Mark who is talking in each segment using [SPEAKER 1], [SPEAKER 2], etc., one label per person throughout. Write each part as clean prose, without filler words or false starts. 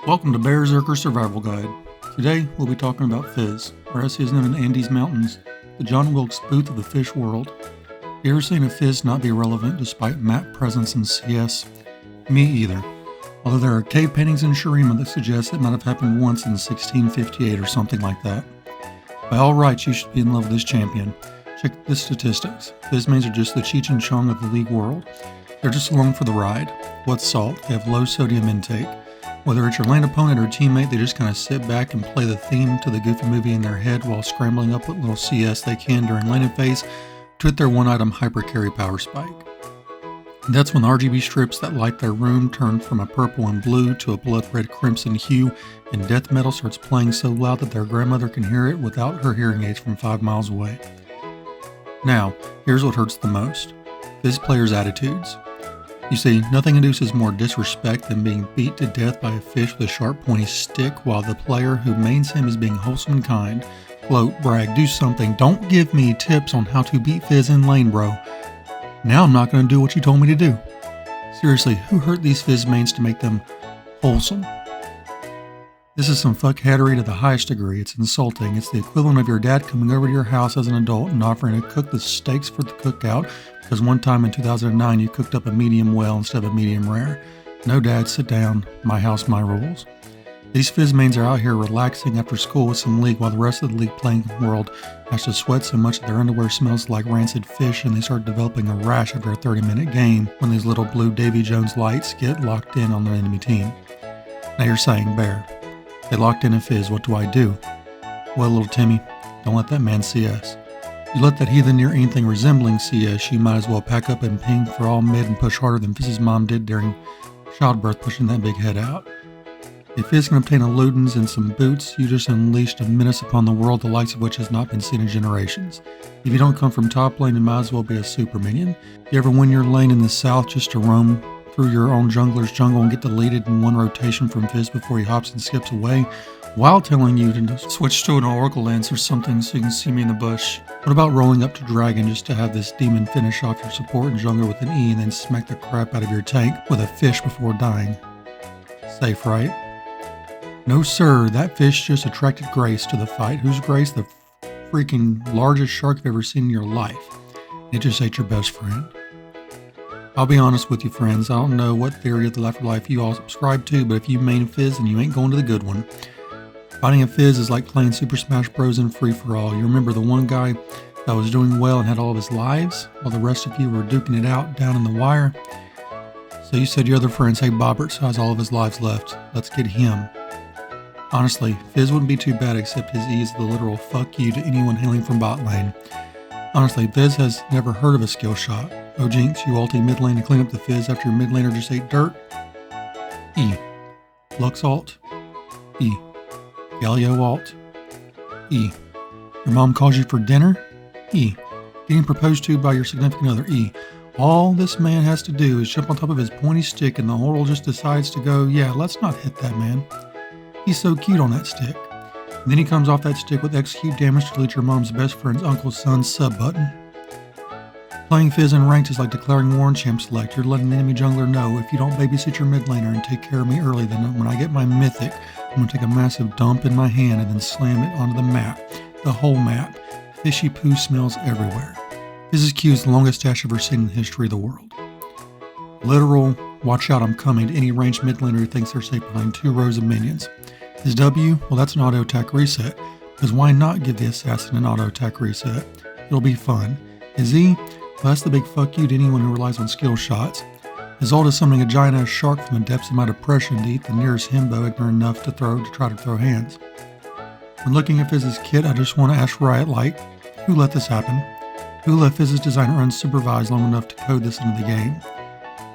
[SPEAKER 1] Welcome to Berserker Survival Guide. Today we'll be talking about Fizz, or as he is known in the Andes Mountains, the John Wilkes Booth of the fish world. You ever seen a Fizz not be relevant despite map presence in CS? Me either. Although there are cave paintings in Shurima that suggest it might have happened once in 1658 or something like that. By all rights, you should be in love with this champion. Check the statistics. Fizz mains are just the Cheech and Chong of the League world. They're just along for the ride. What's salt? They have low sodium intake. Whether it's your lane opponent or teammate, they just kind of sit back and play the theme to the Goofy movie in their head while scrambling up what little CS they can during laning phase to hit their one-item hyper carry power spike. And that's when the RGB strips that light their room turn from a purple and blue to a blood red crimson hue, and death metal starts playing so loud that their grandmother can hear it without her hearing aids from 5 miles away. Now, here's what hurts the most: Fizz players' attitudes. You see, nothing induces more disrespect than being beat to death by a fish with a sharp pointy stick while the player who mains him is being wholesome and kind. Gloat, brag, do something. Don't give me tips on how to beat Fizz in lane, bro. Now I'm not going to do what you told me to do. Seriously, who hurt these Fizz mains to make them wholesome? This is some fuckheadery to the highest degree. It's insulting. It's the equivalent of your dad coming over to your house as an adult and offering to cook the steaks for the cookout because one time in 2009 you cooked up a medium well instead of a medium rare. No, dad, sit down. My house, my rules. These Fizz mains are out here relaxing after school with some league while the rest of the league playing world has to sweat so much that their underwear smells like rancid fish and they start developing a rash after a 30-minute game when these little blue Davy Jones lights get locked in on the enemy team. Now you're saying, Bear, they locked in a Fizz, what do I do? Well, little Timmy, don't let that man CS. You let that heathen near anything resembling CS, you might as well pack up and ping for all mid and push harder than Fizz's mom did during childbirth pushing that big head out. If Fizz can obtain a Ludens and some boots, you just unleashed a menace upon the world the likes of which has not been seen in generations. If you don't come from top lane, you might as well be a super minion. You ever win your lane in the south just to roam through your own jungler's jungle and get deleted in one rotation from Fizz before he hops and skips away while telling you to switch to an Oracle Lance or something so you can see me in the bush? What about rolling up to Dragon just to have this demon finish off your support and jungler with an E and then smack the crap out of your tank with a fish before dying? Safe, right? No sir, that fish just attracted Grace to the fight. Who's Grace? The freaking largest shark you've ever seen in your life. It just ate your best friend. I'll be honest with you, friends, I don't know what theory of the afterlife you all subscribe to, but if you main Fizz, then you ain't going to the good one. Fighting a Fizz is like playing Super Smash Bros. In free-for-all. You remember the one guy that was doing well and had all of his lives, while the rest of you were duking it out down in the wire? So you said to your other friends, hey, Bobbert has all of his lives left. Let's get him. Honestly, Fizz wouldn't be too bad except his E is the literal fuck you to anyone hailing from bot lane. Honestly, Fizz has never heard of a skill shot. Oh Jinx, you ulti mid lane to clean up the Fizz after your mid laner just ate dirt? E. Lux ult? E. Galio ult? E. Your mom calls you for dinner? E. Getting proposed to by your significant other? E. All this man has to do is jump on top of his pointy stick and the whole world just decides to go, yeah, let's not hit that man. He's so cute on that stick. And then he comes off that stick with execute damage to delete your mom's best friend's uncle's son's sub button. Playing Fizz in ranked is like declaring war on Champ Select. You're letting the enemy jungler know, if you don't babysit your mid laner and take care of me early, then when I get my mythic, I'm going to take a massive dump in my hand and then slam it onto the map. The whole map. Fishy poo smells everywhere. Fizz's Q is the longest dash ever seen in the history of the world. Literal, watch out I'm coming to any ranged mid laner who thinks they're safe behind 2 rows of minions. His W, well that's an auto attack reset, because why not give the assassin an auto attack reset? It'll be fun. His E, well that's the big fuck you to anyone who relies on skill shots. His ult is summoning a giant ass shark from the depths of my depression to eat the nearest himbo ignorant enough to try to throw hands. When looking at Fizz's kit, I just want to ask Riot like, who let this happen? Who let Fizz's designer unsupervised long enough to code this into the game?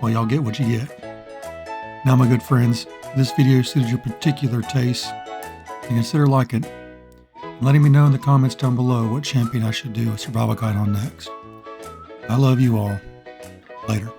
[SPEAKER 1] Well, y'all get what you get. Now my good friends, if this video suited your particular taste, then consider liking it and letting me know in the comments down below what champion I should do a survival guide on next. I love you all. Later.